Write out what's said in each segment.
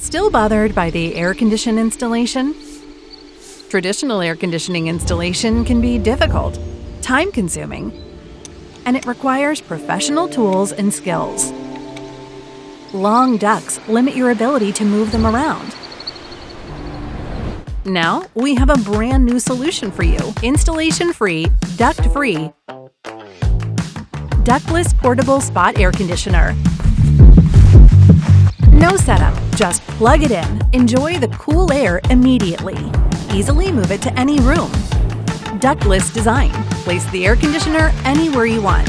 Still bothered by the air condition installation? Traditional air conditioning installation can be difficult, time-consuming, and it requires professional tools and skills. Long ducts limit your ability to move them around. Now, we have a brand new solution for you. Installation-free, duct-free, ductless portable spot air conditioner. No setup, just plug it in. Enjoy the cool air immediately. Easily move it to any room. Ductless design. Place the air conditioner anywhere you want.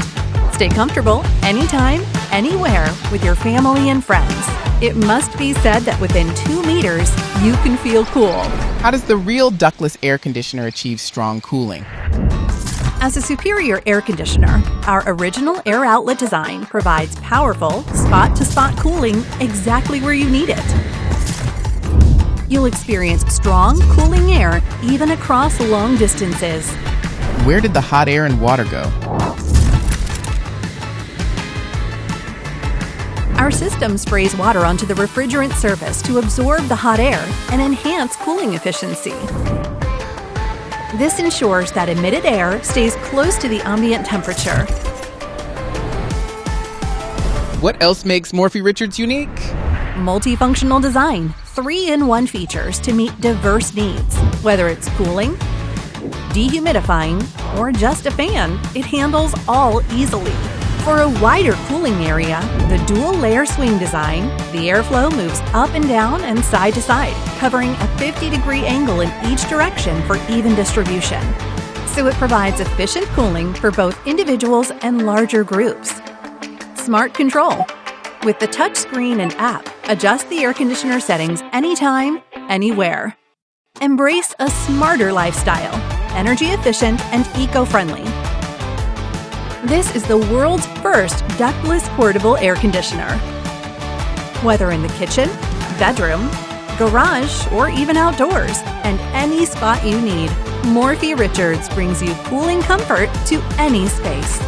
Stay comfortable anytime, anywhere with your family and friends. It must be said that within 2 meters, you can feel cool. How does the real ductless air conditioner achieve strong cooling? As a superior air conditioner, our original air outlet design provides powerful, spot-to-spot cooling exactly where you need it. You'll experience strong, cooling air even across long distances. Where did the hot air and water go? Our system sprays water onto the refrigerant surface to absorb the hot air and enhance cooling efficiency. This ensures that emitted air stays close to the ambient temperature. What else makes Morphy Richards unique? Multifunctional design, 3-in-1 features to meet diverse needs. Whether it's cooling, dehumidifying, or just a fan, it handles all easily. For a wider cooling area, the dual-layer swing design, the airflow moves up and down and side to side, covering a 50-degree angle in each direction for even distribution. So it provides efficient cooling for both individuals and larger groups. Smart control. With the touchscreen and app, adjust the air conditioner settings anytime, anywhere. Embrace a smarter lifestyle, energy efficient and eco-friendly. This is the world's first ductless portable air conditioner. Whether in the kitchen, bedroom, garage, or even outdoors, and any spot you need, Morphy Richards brings you cooling comfort to any space.